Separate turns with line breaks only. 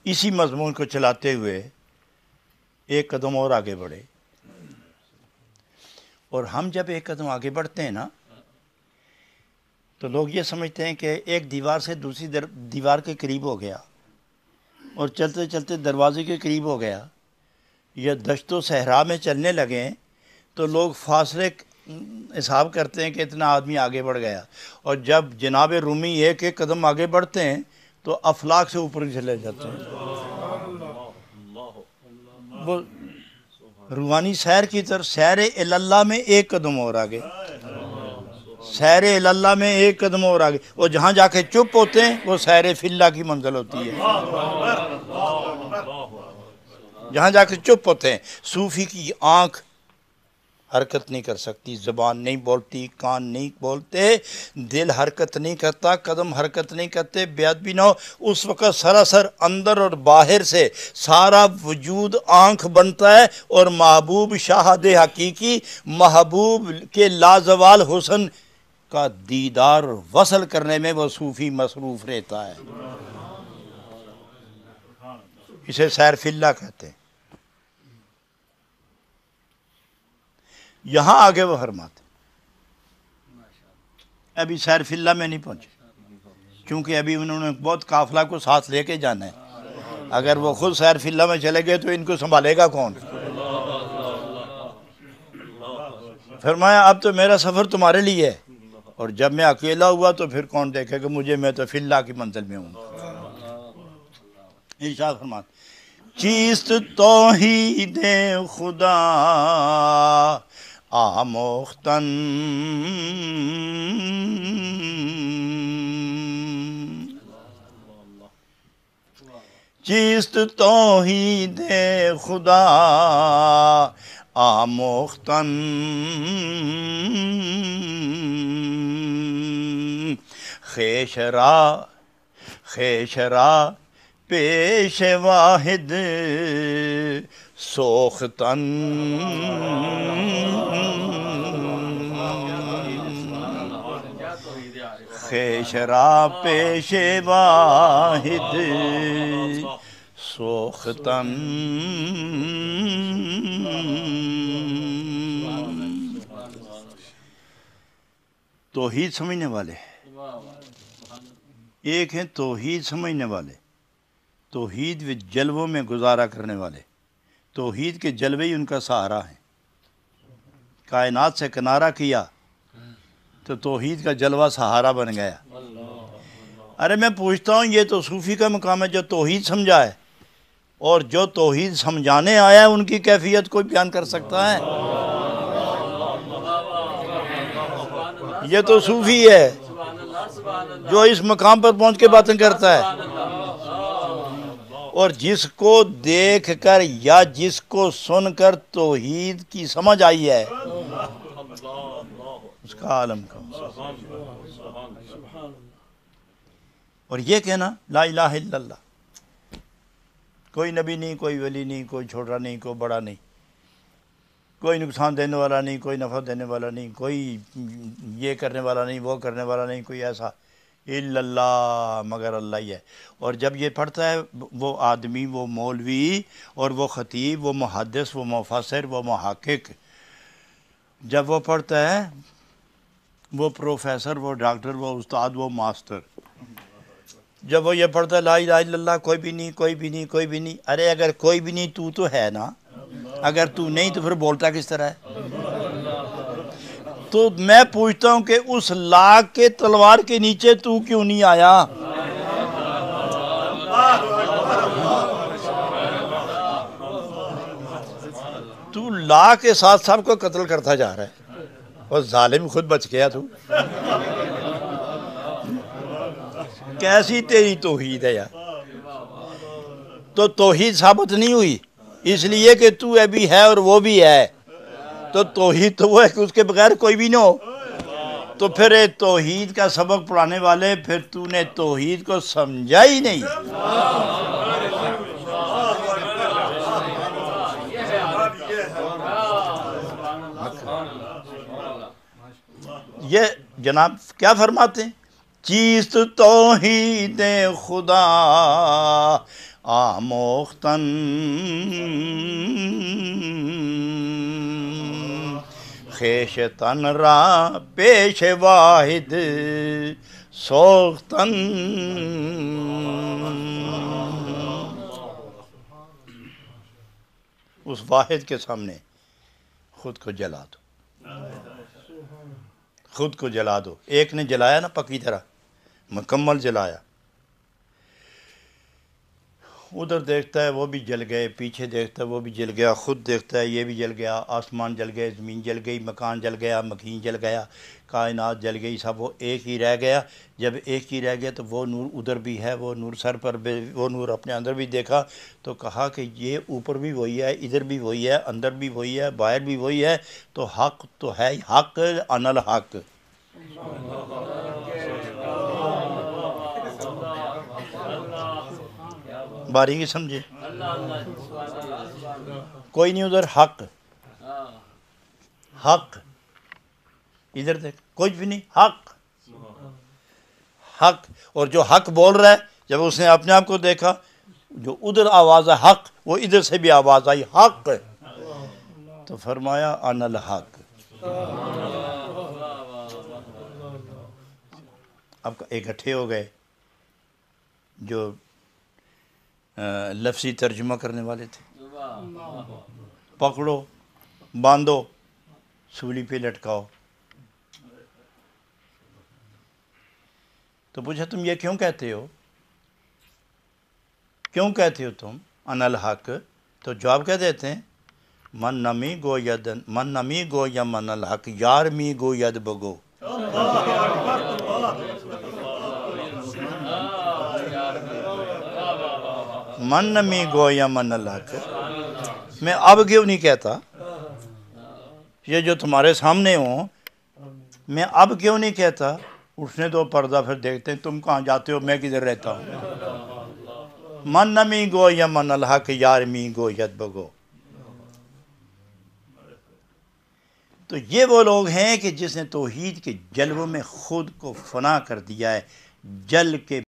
اسی مضمون کو چلاتے ہوئے ایک قدم اور آگے بڑھے، اور ہم جب ایک قدم آگے بڑھتے ہیں نا تو لوگ یہ سمجھتے ہیں کہ ایک دیوار سے دوسری دیوار کے قریب ہو گیا اور چلتے چلتے دروازے کے قریب ہو گیا، یا دشت و صحرا میں چلنے لگے تو لوگ فاصلے حساب کرتے ہیں کہ اتنا آدمی آگے بڑھ گیا، اور جب جناب رومی ایک ایک قدم آگے بڑھتے ہیں تو افلاک سے اوپر چلے جاتے ہیں۔ وہ روحانی سیر کی طرف، سیر اللہ میں ایک قدم اور آگے، سیر اللہ میں ایک قدم اور آگے، وہ جہاں جا کے چپ ہوتے ہیں وہ سیر فی اللہ کی منزل ہوتی ہے۔ جہاں جا کے چپ ہوتے ہیں، صوفی کی آنکھ حرکت نہیں کر سکتی، زبان نہیں بولتی، کان نہیں بولتے، دل حرکت نہیں کرتا، قدم حرکت نہیں کرتے، بیعت بھی نہ ہو، اس وقت سراسر اندر اور باہر سے سارا وجود آنکھ بنتا ہے، اور محبوب شاہد حقیقی، محبوب کے لازوال حسن کا دیدار وصل کرنے میں وہ صوفی مصروف رہتا ہے۔ اسے سیر فی اللہ کہتے ہیں۔ یہاں آگے وہ فرماتے ابھی سیر فی اللہ میں نہیں پہنچے، کیونکہ ابھی انہوں نے بہت قافلہ کو ساتھ لے کے جانا ہے، اگر وہ خود سیر فی اللہ میں چلے گئے تو ان کو سنبھالے گا کون؟ فرمایا اب تو میرا سفر تمہارے لیے ہے، اور جب میں اکیلا ہوا تو پھر کون دیکھے گا مجھے، میں تو فی اللہ کی منزل میں ہوں۔ ارشاد فرماتے چیست توحید خدا آموختن، چیست توحید خدا آموختن، خیش را پیش واحد سوختن، خیش را پیش واحد سوختن۔ توحید سمجھنے والے ایک ہیں، توحید سمجھنے والے، توحید و جلووں میں گزارا کرنے والے، توحید کے جلوے ہی ان کا سہارا ہیں۔ کائنات سے کنارہ کیا تو توحید کا جلوہ سہارا بن گیا۔ ارے میں پوچھتا ہوں، یہ تو صوفی کا مقام ہے جو توحید سمجھا ہے، اور جو توحید سمجھانے آیا ہے ان کی کیفیت کوئی بیان کر سکتا ہے؟ یہ تو صوفی ہے جو اس مقام پر پہنچ کے باتیں کرتا ہے، اور جس کو دیکھ کر یا جس کو سن کر توحید کی سمجھ آئی ہے اس کا عالم کا۔ اور یہ کہنا لا الہ الا اللہ، کوئی نبی نہیں، کوئی ولی نہیں، کوئی چھوٹا نہیں، کوئی بڑا نہیں، کوئی نقصان دینے والا نہیں، کوئی نفع دینے والا نہیں، کوئی یہ کرنے والا نہیں، وہ کرنے والا نہیں، کوئی ایسا الا اللہ، مگر اللہ ہی ہے۔ اور جب یہ پڑھتا ہے وہ آدمی، وہ مولوی اور وہ خطیب، وہ محدث، وہ مفسر، وہ محقق، جب وہ پڑھتا ہے وہ پروفیسر، وہ ڈاکٹر، وہ استاد، وہ ماسٹر، جب وہ یہ پڑھتا ہے لا الہ الا اللہ، کوئی بھی نہیں، کوئی بھی نہیں، کوئی بھی نہیں، ارے اگر کوئی بھی نہیں تو ہے نا، اگر تو نہیں تو پھر بولتا کس طرح ہے؟ تو میں پوچھتا ہوں کہ اس لاکھ کے تلوار کے نیچے تو کیوں نہیں آیا؟ تو لاکھ کے ساتھ سب کو قتل کرتا جا رہا ہے، اور ظالم خود بچ گیا۔ تو کیسی تیری توحید ہے یار؟ تو توحید ثابت نہیں ہوئی، اس لیے کہ تو ابھی ہے اور وہ بھی ہے، تو توحید تو وہ ہے کہ اس کے بغیر کوئی بھی نہ ہو۔ تو پھر توحید کا سبق پڑھانے والے، پھر تو نے توحید کو سمجھا ہی نہیں۔ یہ جناب کیا فرماتے ہیں؟ چیست توحید خدا آموختن خیشتن را پیش واحد سوختن. اس واحد کے سامنے خود کو جلا دو، خود کو جلا دو. ایک نے جلایا نا پکی طرح مکمل جلایا، ادھر دیکھتا ہے وہ بھی جل گئے، پیچھے دیکھتا ہے وہ بھی جل گیا، خود دیکھتا ہے یہ بھی جل گیا، آسمان جل گئے، زمین جل گئی، مکان جل گیا، مکین جل گیا، کائنات جل گئی، سب وہ ایک ہی رہ گیا. جب ایک ہی رہ گیا تو وہ نور ادھر بھی ہے، وہ نور سر پر بھی، وہ نور اپنے اندر بھی دیکھا تو کہا کہ یہ اوپر بھی وہی ہے، ادھر بھی وہی ہے، اندر بھی وہی ہے، باہر بھی وہی ہے، تو حق تو ہے حق، انا الحق. باریکی سمجھے، کوئی نہیں ادھر، حق حق، ادھر دیکھ کچھ بھی نہیں، حق حق. اور جو حق بول رہا ہے جب اس نے اپنے آپ کو دیکھا، جو ادھر آواز ہے حق، وہ ادھر سے بھی آواز آئی حق، تو فرمایا انا الحق. اب اکٹھے ہو گئے جو لفظی ترجمہ کرنے والے تھے، پکڑو، باندھو، سولی پہ لٹکاؤ. تو پوچھا تم یہ کیوں کہتے ہو، کیوں کہتے ہو تم انا الحق؟ تو جواب کیا دیتے ہیں، من نمی گو ید، من نمی گو یا من الحق یار می گو ید بگو. من نمی گو یا من الحق، میں اب کیوں نہیں کہتا، یہ جو تمہارے سامنے ہوں میں اب کیوں نہیں کہتا. اٹھنے دو پردہ، پھر دیکھتے ہیں تم کہاں جاتے ہو، میں کدھر رہتا ہوں. من نمی گو یا من الحق یار می گو ید بگو. تو یہ وہ لوگ ہیں کہ جس نے توحید کے جلووں میں خود کو فنا کر دیا ہے، جل کے